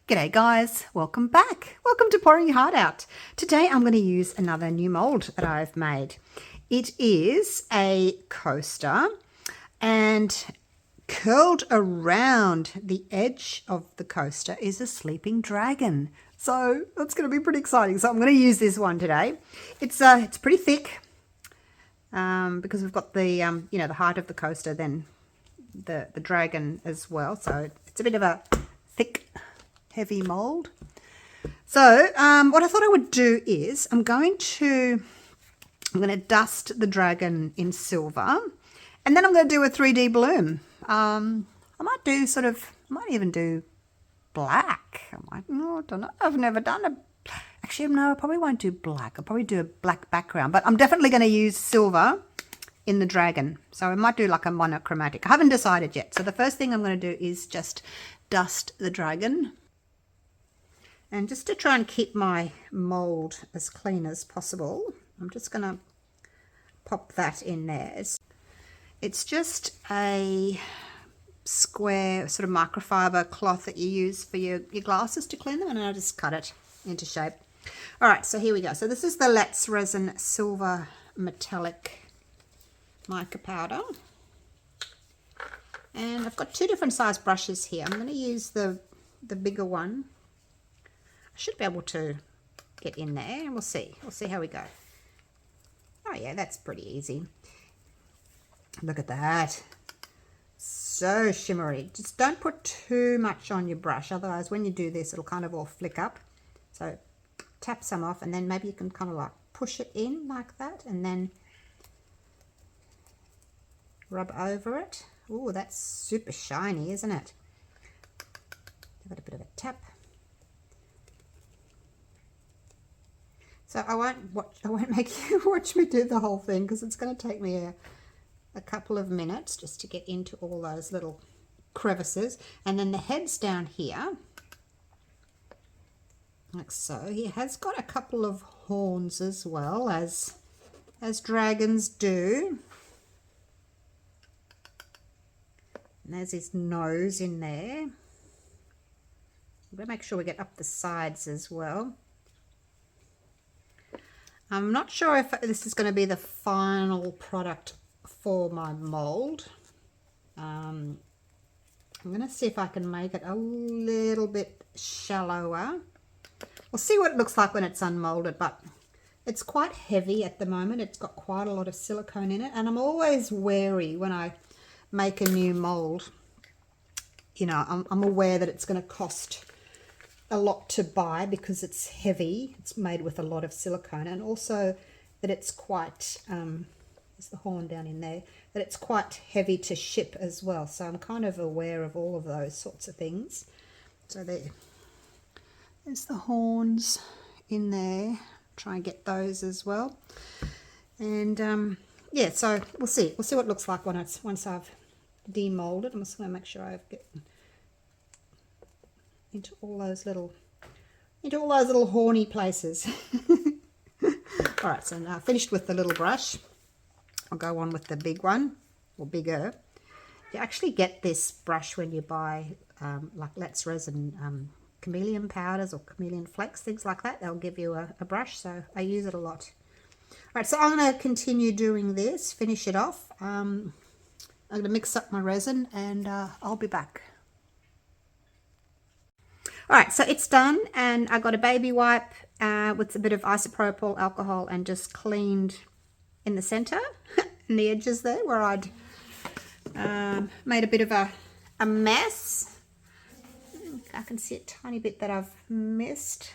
G'day guys, welcome back. Welcome to Pouring Your Heart Out. Today I'm going to use another new mold that I've made. It is a coaster and curled around the edge of the coaster is a sleeping dragon. So that's going to be pretty exciting. So I'm going to use this one today. It's pretty thick because we've got the the height of the coaster, then the dragon as well. So it's a bit of a thick, heavy mold. So what I thought I would do is I'm going to dust the dragon in silver, and then I'm going to do a 3D bloom. I might even do black. I don't know. I've never done a. Actually, no, I probably won't do black. I'll probably do a black background, but I'm definitely going to use silver in the dragon. So I might do like a monochromatic. I haven't decided yet. So the first thing I'm going to do is just dust the dragon. And just to try and keep my mold as clean as possible, I'm just going to pop that in there. It's just a square sort of microfiber cloth that you use for your glasses to clean them, and I just cut it into shape. All right, so here we go. So this is the Let's Resin Silver Metallic Mica Powder. And I've got two different size brushes here. I'm going to use the bigger one. I should be able to get in there, and we'll see how we go. Oh yeah, that's pretty easy. Look at that. So shimmery. Just don't put too much on your brush, otherwise when you do this it'll kind of all flick up. So tap some off, and then maybe you can kind of like push it in like that and then rub over it. Oh, that's super shiny, isn't it? Give it a bit of a tap. So I won't make you watch me do the whole thing, because it's going to take me a couple of minutes just to get into all those little crevices. And then the head's down here, like so. He has got a couple of horns as well, as dragons do. And there's his nose in there. We'll make sure we get up the sides as well. I'm not sure if this is going to be the final product for my mold. I'm going to see if I can make it a little bit shallower. We'll see what it looks like when it's unmolded, but it's quite heavy at the moment. It's got quite a lot of silicone in it, and I'm always wary when I make a new mold. You know, I'm aware that it's going to cost a lot to buy because it's heavy. It's made with a lot of silicone, and also that it's quite there's the horn down in there, that it's quite heavy to ship as well. So I'm kind of aware of all of those sorts of things. So there's the horns in there. Try and get those as well. And yeah, so we'll see what it looks like once I've demolded. I'm just going to make sure I get into all those little horny places. All right, so now I've finished with the little brush. I'll go on with the big one, or bigger. You actually get this brush when you buy like Let's Resin chameleon powders or chameleon flakes, things like that. They'll give you a brush, so I use it a lot. All right, so I'm going to continue doing this, finish it off. I'm going to mix up my resin, and I'll be back. All right, so it's done, and I got a baby wipe with a bit of isopropyl alcohol and just cleaned in the center and the edges there where I'd made a bit of a mess. I can see a tiny bit that I've missed.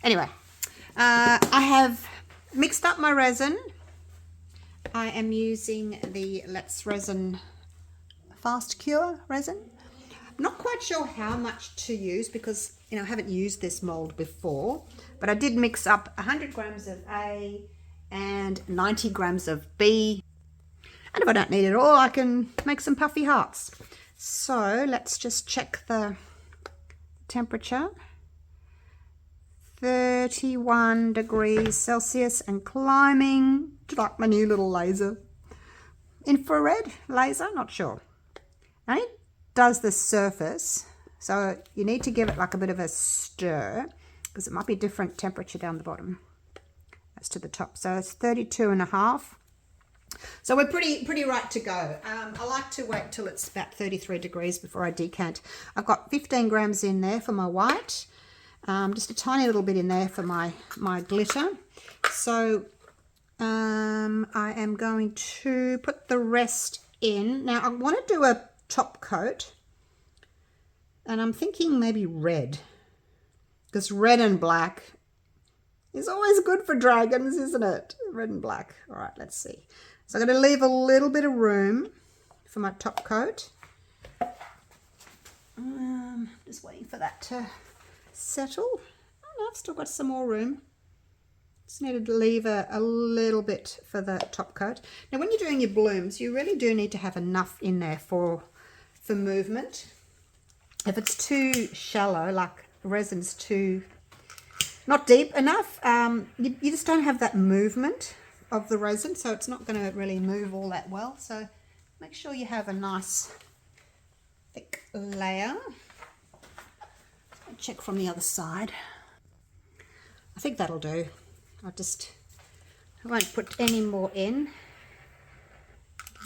Anyway, I have mixed up my resin. I am using the Let's Resin Fast Cure resin. I'm not quite sure how much to use because, you know, I haven't used this mold before, but I did mix up 100 grams of A and 90 grams of B. And if I don't need it all, I can make some puffy hearts. So let's just check the temperature. 31 degrees Celsius and climbing. Like my new little laser. Infrared laser, not sure. And it does the surface So you need to give it like a bit of a stir because it might be different temperature down the bottom as to the top. So it's 32.5. So we're pretty right to go. I like to wait till it's about 33 degrees before I decant. I've got 15 grams in there for my white, just a tiny little bit in there for my glitter. So I am going to put the rest in. Now I want to do a top coat, and I'm thinking maybe red, because red and black is always good for dragons, isn't it? Red and black. All right, let's see. So I'm going to leave a little bit of room for my top coat. Just waiting for that to settle. Oh, no, I've still got some more room. Just need to leave a little bit for the top coat. Now, when you're doing your blooms, you really do need to have enough in there for movement. If it's too shallow, like the resin's too not deep enough, you just don't have that movement of the resin, so it's not going to really move all that well. So make sure you have a nice thick layer. I'll check from the other side. I think that'll do. I won't put any more in.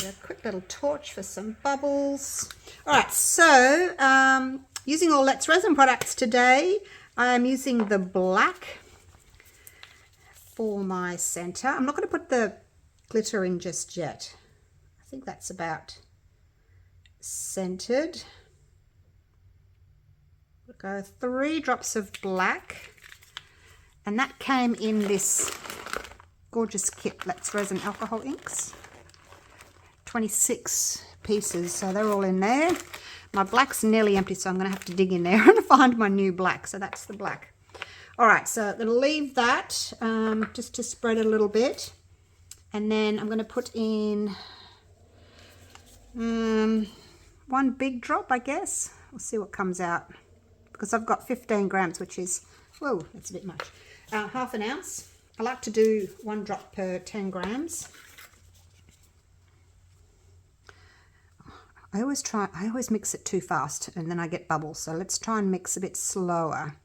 A quick little torch for some bubbles. All right, so using all Let's Resin products today, I'm using the black for my center. I'm not going to put the glitter in just yet. I think that's about centered. We'll go 3 drops of black, and that came in this gorgeous kit, Let's Resin alcohol inks. 26 pieces, so they're all in there. My black's nearly empty, so I'm going to have to dig in there and find my new black. So that's the black. All right, so I'm going to leave that just to spread a little bit. And then I'm going to put in 1 big drop, I guess. We'll see what comes out. Because I've got 15 grams, which is, whoa, that's a bit much. Half an ounce. I like to do 1 drop per 10 grams. I always mix it too fast and then I get bubbles. So let's try and mix a bit slower.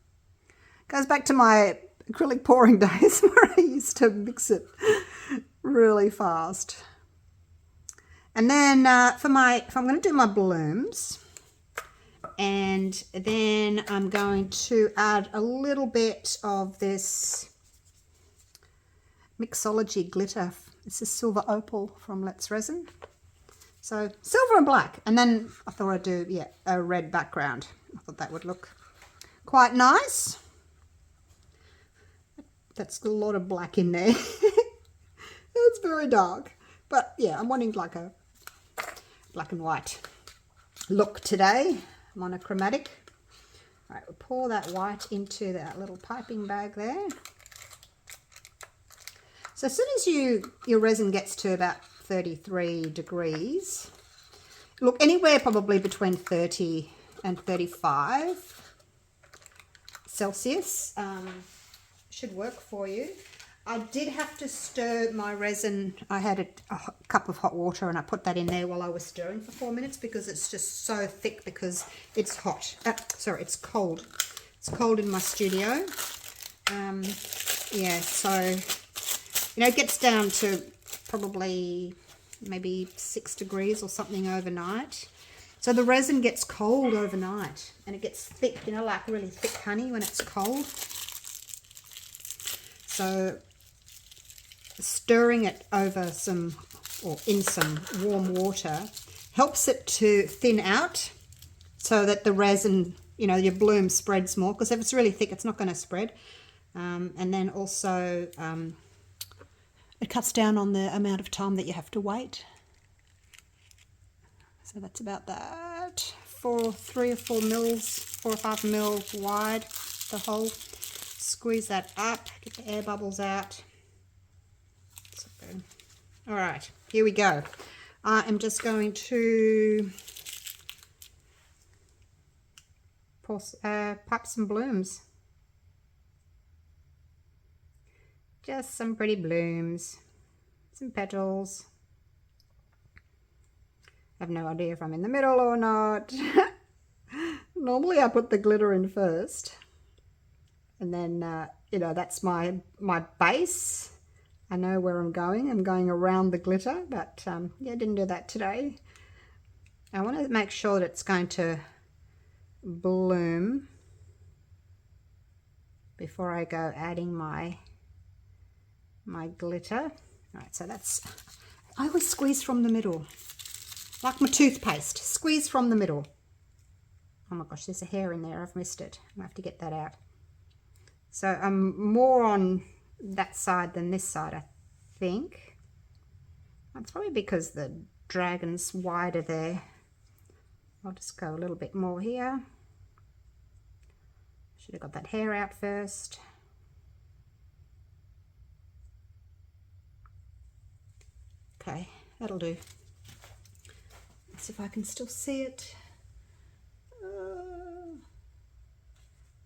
Goes back to my acrylic pouring days where I used to mix it really fast. And then if I'm going to do my blooms, and then I'm going to add a little bit of this Mixology glitter. This is Silver Opal from Let's Resin. So silver and black, and then I thought I'd do a red background. I thought that would look quite nice. That's a lot of black in there. It's very dark, but yeah, I'm wanting like a black and white look today, monochromatic. All right, we'll pour that white into that little piping bag there. So as soon as your resin gets to about 33 degrees, look, anywhere probably between 30 and 35 Celsius should work for you. I did have to stir my resin. I had a cup of hot water and I put that in there while I was stirring for 4 minutes because it's just so thick because it's hot. Sorry, it's cold. It's cold in my studio. Yeah, so, you know, it gets down to probably maybe 6 degrees or something overnight. So the resin gets cold overnight and it gets thick, you know, like really thick honey when it's cold. So stirring it over some, or in some warm water, helps it to thin out so that the resin, you know, your bloom spreads more, because if it's really thick, it's not going to spread. And then also it cuts down on the amount of time that you have to wait. So that's about that. 3 or 4 mils, 4 or 5 mil wide, the hole. Squeeze that up, get the air bubbles out. All right, here we go. I am just going to pipe some blooms. Just some pretty blooms, some petals. I have no idea if I'm in the middle or not. Normally I put the glitter in first, and then, you know, that's my base. I know where I'm going. I'm going around the glitter, but yeah, I didn't do that today. I want to make sure that it's going to bloom before I go adding my glitter. All right, so that's, I always squeeze from the middle, like my toothpaste, squeeze from the middle. Oh my gosh, there's a hair in there, I've missed it. I have to get that out. So I'm more on that side than this side, I think. That's probably because the dragon's wider there. I'll just go a little bit more here. Should have got that hair out first. Okay, that'll do. Let's see if I can still see it.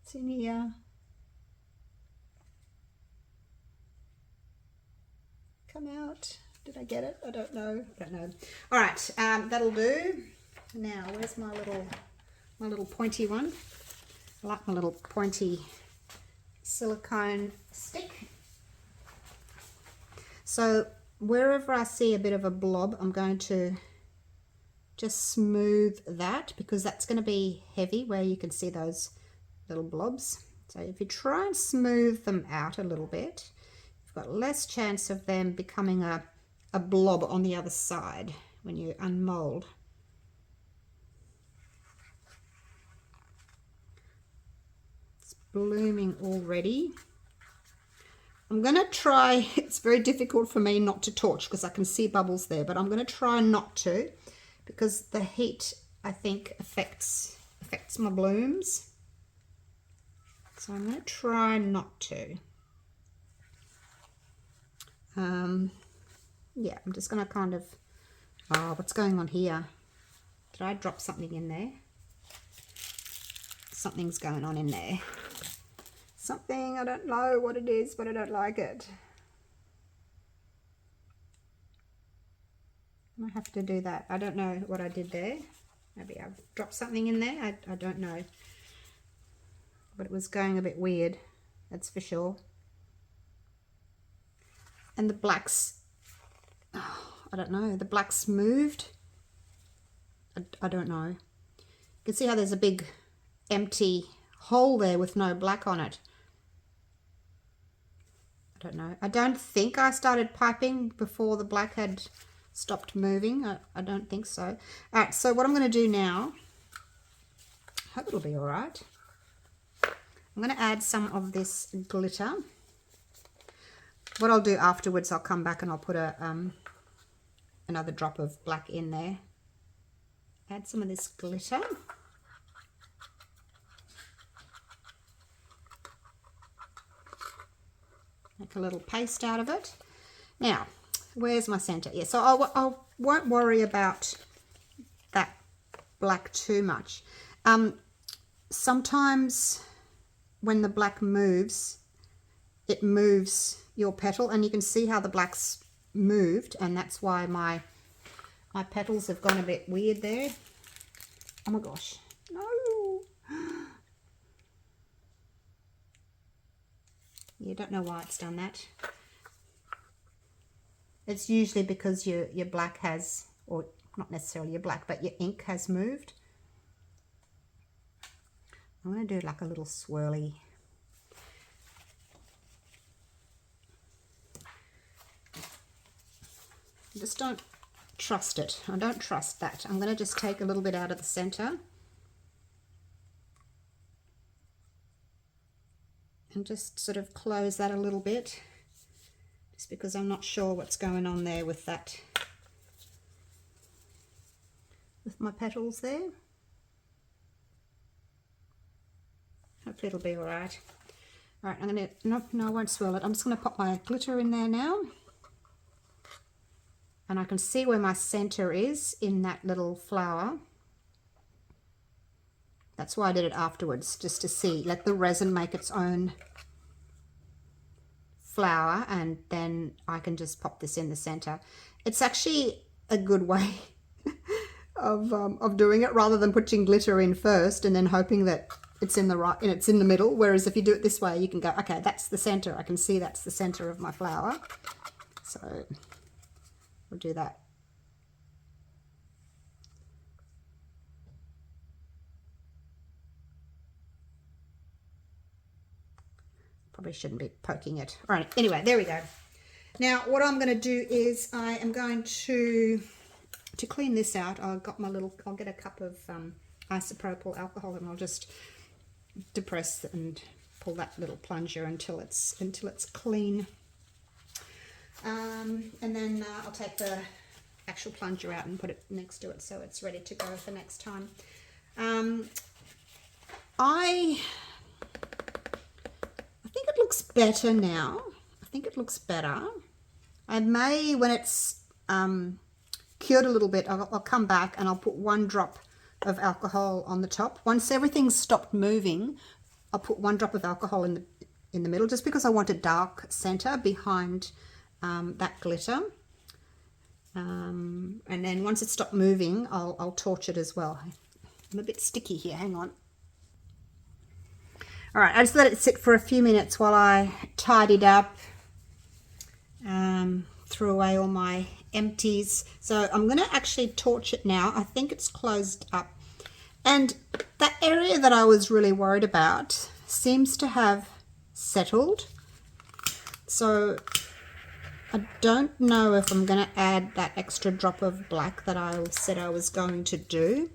It's in here. Come out. Did I get it? I don't know. All right, that'll do. Now, where's my little pointy one? I like my little pointy silicone stick. So wherever I see a bit of a blob, I'm going to just smooth that, because that's going to be heavy where you can see those little blobs. So if you try and smooth them out a little bit, you've got less chance of them becoming a blob on the other side when you unmold. It's blooming already. I'm going to try, it's very difficult for me not to torch because I can see bubbles there, but I'm going to try not to, because the heat, I think, affects my blooms. So I'm going to try not to. Yeah, I'm just going to kind of, oh, what's going on here? Did I drop something in there? Something's going on in there. Something, I don't know what it is, but I don't like it. I have to do that. I don't know what I did there. Maybe I've dropped something in there. I don't know. But it was going a bit weird, that's for sure. And the blacks, oh, I don't know, the blacks moved. I don't know. You can see how there's a big empty hole there with no black on it. I don't know. I don't think I started piping before the black had stopped moving. I don't think so. All right, so what I'm going to do now, I hope it'll be all right. I'm going to add some of this glitter. What I'll do afterwards, I'll come back and I'll put another drop of black in there. Add some of this glitter. Make a little paste out of it. Now, where's my center? Yeah, so I won't worry about that black too much. Sometimes when the black moves, it moves your petal, and you can see how the black's moved, and that's why my petals have gone a bit weird there. Oh my gosh, no. You don't know why it's done that. It's usually because your black has, or not necessarily your black, but your ink has moved. I'm going to do like a little swirly. Just don't trust it. I don't trust that. I'm going to just take a little bit out of the center. And just sort of close that a little bit. Just because I'm not sure what's going on there with that. With my petals there. Hopefully it'll be all right. All right, I'm going to, no, I won't swirl it. I'm just going to pop my glitter in there now. And I can see where my center is in that little flower. That's why I did it afterwards, just to see, let the resin make its own flower, and then I can just pop this in the center. It's actually a good way of doing it, rather than putting glitter in first and then hoping that it's in the right and it's in the middle. Whereas if you do it this way, you can go, okay, that's the center. I can see that's the center of my flower. So we'll do that. Probably shouldn't be poking it. All right, anyway, there we go. Now what I'm going to do is I am going to clean this out. I'll get a cup of isopropyl alcohol, and I'll just depress and pull that little plunger until it's clean. And then I'll take the actual plunger out and put it next to it so it's ready to go for next time. I think it looks better now. I think it looks better. I may, when it's cured a little bit, I'll come back and I'll put 1 drop of alcohol on the top. Once everything's stopped moving, I'll put 1 drop of alcohol in the middle, just because I want a dark center behind that glitter. And then once it's stopped moving, I'll torch it as well. I'm a bit sticky here, hang on. All right, I just let it sit for a few minutes while I tidied up, threw away all my empties. So I'm going to actually torch it now. I think it's closed up. And that area that I was really worried about seems to have settled. So I don't know if I'm going to add that extra drop of black that I said I was going to do.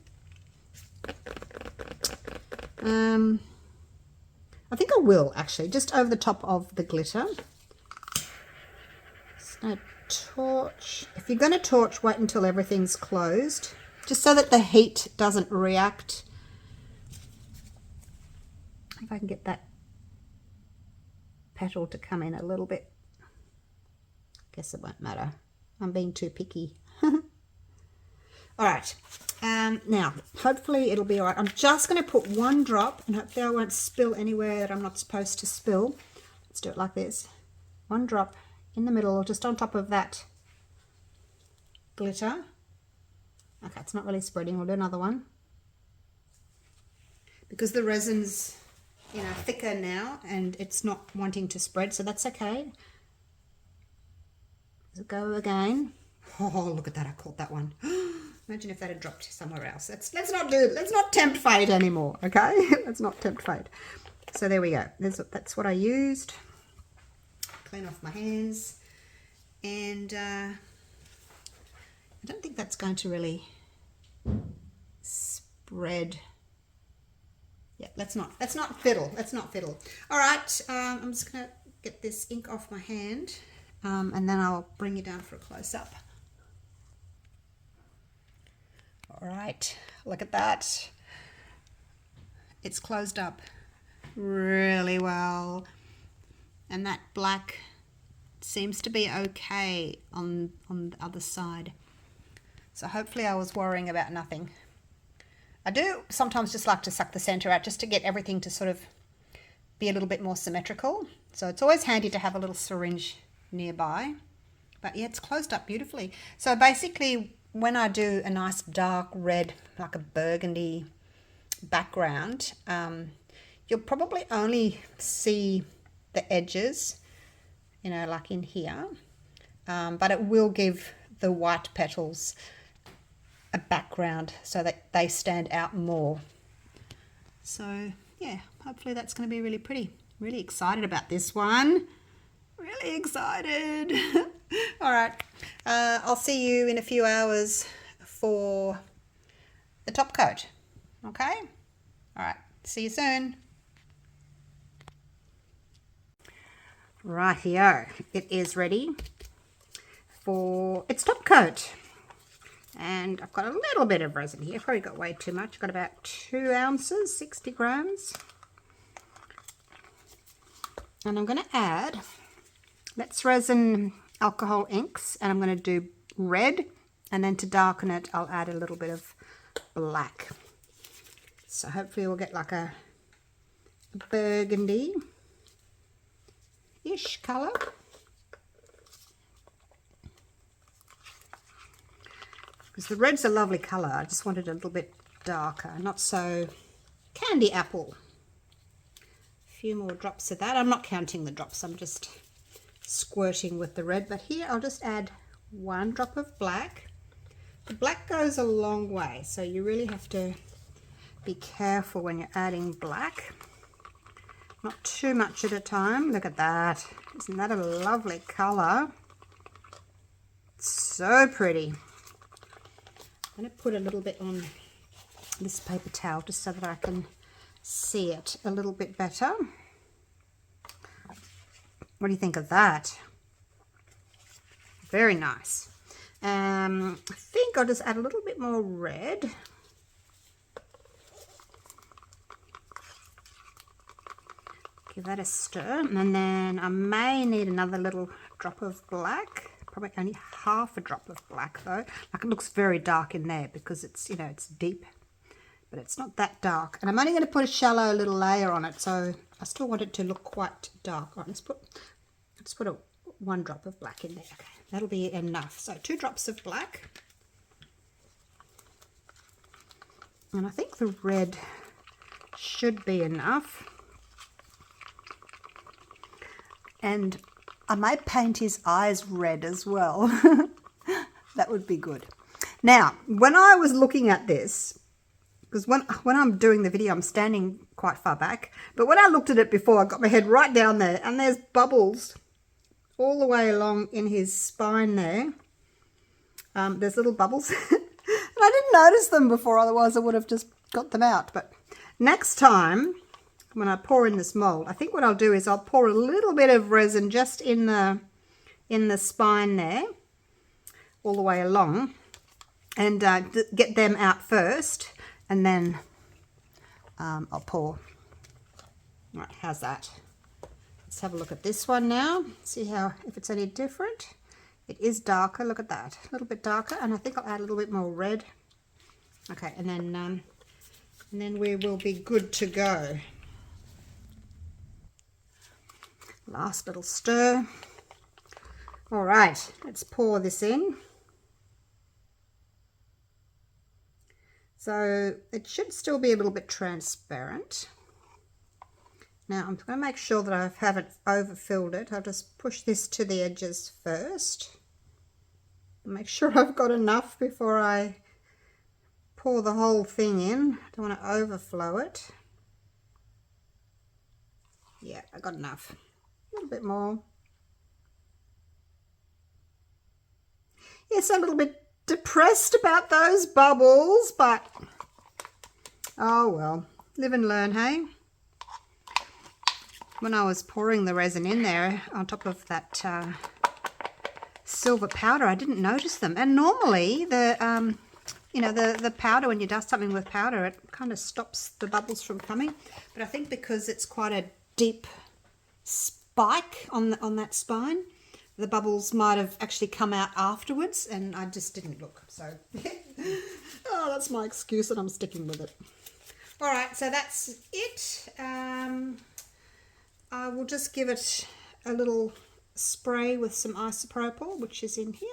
I think I will actually, just over the top of the glitter. So torch. If you're going to torch, wait until everything's closed, just so that the heat doesn't react. If I can get that petal to come in a little bit. Guess it won't matter. I'm being too picky. All right. Now, hopefully it'll be all right. I'm just going to put 1 drop, and hopefully I won't spill anywhere that I'm not supposed to spill. Let's do it like this. 1 drop in the middle, just on top of that glitter. Okay, it's not really spreading. We'll do another one. Because the resin's, you know, thicker now, and it's not wanting to spread, so that's okay. Let's go again. Oh, look at that. I caught that one. Imagine if that had dropped somewhere else. Let's not tempt fate anymore, okay? Let's not tempt fate. So there we go. That's what I used. Clean off my hands. And I don't think that's going to really spread. Yeah, let's not fiddle. Let's not fiddle. All right, I'm just going to get this ink off my hand, and then I'll bring you down for a close-up. All right, look at that. It's closed up really well. And that black seems to be okay on the other side. So hopefully I was worrying about nothing. I do sometimes just like to suck the center out just to get everything to sort of be a little bit more symmetrical. So it's always handy to have a little syringe nearby. But yeah, it's closed up beautifully. So basically, when I do a nice dark red, like a burgundy background, you'll probably only see the edges, you know, like in here, but it will give the white petals a background so that they stand out more. So yeah, hopefully that's going to be really pretty. Really excited about this one. Really excited. All right, I'll see you in a few hours for the top coat. Okay? All right, see you soon. Rightio, it is ready for its top coat. And I've got a little bit of resin here. Probably got way too much. Got about 2 ounces, 60 grams. And I'm going to add Let's Resin alcohol inks, and I'm going to do red, and then to darken it I'll add a little bit of black. So hopefully we'll get like a burgundy-ish colour. I'm because the red's a lovely colour. I just wanted a little bit darker, not so candy apple. A few more drops of that. I'm not counting the drops, I'm just squirting with the red, but here I'll just add 1 drop of black. The black goes a long way, so you really have to be careful when you're adding black. Not too much at a time. Look at that. Isn't that a lovely colour? So pretty. I'm going to put a little bit on this paper towel just so that I can see it a little bit better. What do you think of that? Very nice. I think I'll just add a little bit more red. Give that a stir, and then I may need another little drop of black. Probably only half a drop of black though. Like, it looks very dark in there because it's, you know, it's deep, but it's not that dark. And I'm only going to put a shallow little layer on it, so I still want it to look quite dark. All right, let's put a 1 drop of black in there. Okay, that'll be enough. So 2 drops of black, and I think the red should be enough. And I might paint his eyes red as well. That would be good. Now, when I was looking at this, because when I'm doing the video, I'm standing quite far back, but when I looked at it before, I got my head right down there, and there's bubbles all the way along in his spine there. There's little bubbles. And I didn't notice them before, otherwise I would have just got them out. But next time, when I pour in this mold, I think what I'll do is I'll pour a little bit of resin just in the spine there, all the way along, and get them out first, and then I'll pour. All right, how's that? Let's have a look at this one now. See how, if it's any different. It is darker. Look at that, a little bit darker, and I think I'll add a little bit more red. Okay, and then we will be good to go. Last little stir. All right, let's pour this in. So it should still be a little bit transparent. Now I'm going to make sure that I haven't overfilled it. I'll just push this to the edges first. Make sure I've got enough before I pour the whole thing in. I don't want to overflow it. Yeah, I got enough. A little bit more. Yes, I'm a little bit depressed about those bubbles, but oh well, live and learn, hey? When I was pouring the resin in there on top of that silver powder, I didn't notice them. And normally the you know, the powder, when you dust something with powder, it kind of stops the bubbles from coming. But I think because it's quite a deep spike on that spine, the bubbles might have actually come out afterwards, and I just didn't look. So, oh, that's my excuse, and I'm sticking with it. All right, so that's it. I will just give it a little spray with some isopropyl, which is in here,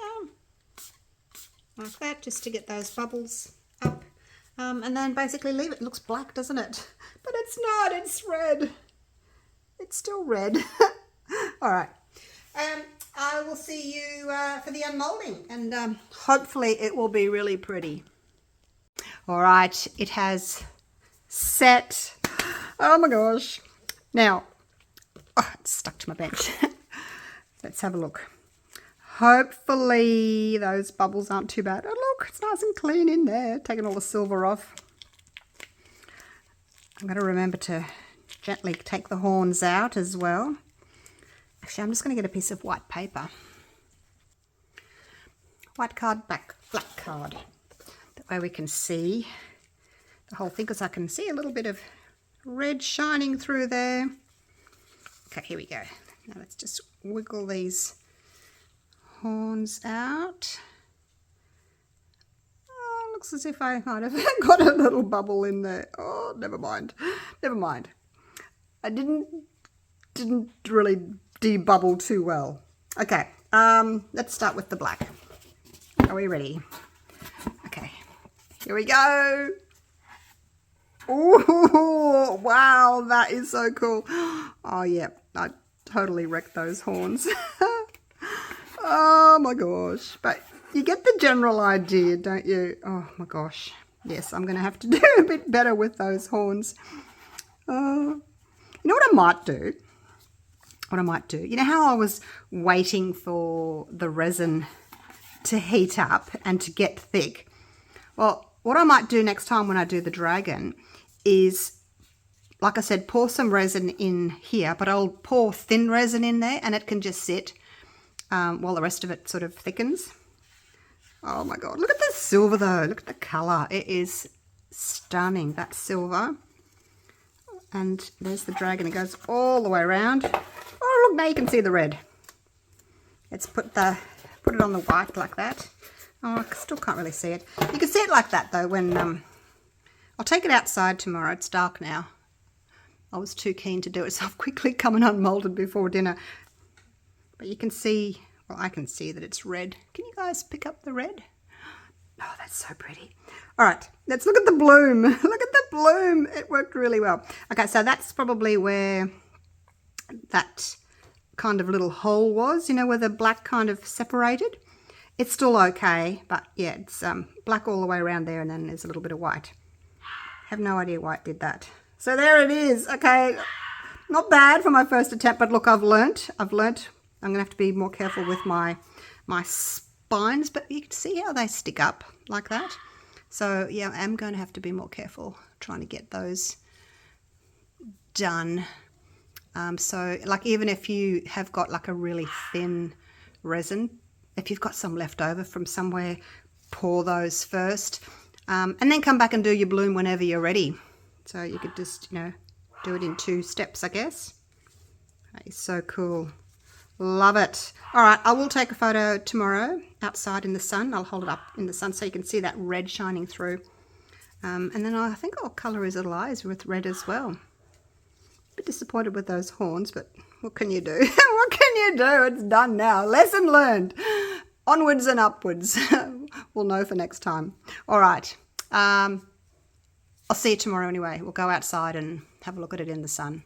like that, just to get those bubbles up. And then basically leave it. It looks black, doesn't it? But it's not, it's red. It's still red. All right. I will see you for the unmolding, and hopefully it will be really pretty. All right, it has set. Oh my gosh. Now, oh, it's stuck to my bench. Let's have a look. Hopefully those bubbles aren't too bad. Oh look, it's nice and clean in there. Taking all the silver off. I'm going to remember to gently take the horns out as well. Actually, I'm just going to get a piece of white paper. White card, black card. That way we can see the whole thing, because I can see a little bit of red shining through there. Okay, here we go. Now let's just wiggle these horns out. Oh, looks as if I might have got a little bubble in there. Oh, never mind. Never mind. I didn't really debubble too well. Okay, let's start with the black. Are we ready? Here we go. Oh, wow, that is so cool. Oh, yeah, I totally wrecked those horns. Oh, my gosh. But you get the general idea, don't you? Oh, my gosh. Yes, I'm going to have to do a bit better with those horns. You know what I might do? You know how I was waiting for the resin to heat up and to get thick? Well, what I might do next time when I do the dragon is, like I said, pour some resin in here, but I'll pour thin resin in there and it can just sit while the rest of it sort of thickens. Oh my God, look at the silver though. Look at the colour. It is stunning, that silver. And there's the dragon. It goes all the way around. Oh, look, now you can see the red. Let's put it on the white like that. Oh, I still can't really see it. You can see it like that though when I'll take it outside tomorrow. It's dark now. I was too keen to do it, so I've quickly come and unmolded before dinner. But you can see, well, I can see that it's red. Can you guys pick up the red? Oh, that's so pretty. All right, let's look at the bloom. Look at the bloom. It worked really well. Okay, so that's probably where that kind of little hole was, you know, where the black kind of separated. It's still okay, but yeah, it's black all the way around there, and then there's a little bit of white. Have no idea why it did that. So there it is. Okay, not bad for my first attempt, but look, I've learnt. I'm going to have to be more careful with my spines, but you can see how they stick up like that. So yeah, I am going to have to be more careful trying to get those done. So like, even if you have got like a really thin resin, if you've got some left over from somewhere, pour those first, and then come back and do your bloom whenever you're ready. So you could just, you know, do it in 2 steps, I guess. That is so cool. Love it. All right, I will take a photo tomorrow outside in the sun. I'll hold it up in the sun so you can see that red shining through. And then I think I'll colour his little eyes with red as well. A bit disappointed with those horns, but what can you do? What can you do? It's done now. Lesson learned. Onwards and upwards. We'll know for next time. All right. I'll see you tomorrow anyway. We'll go outside and have a look at it in the sun.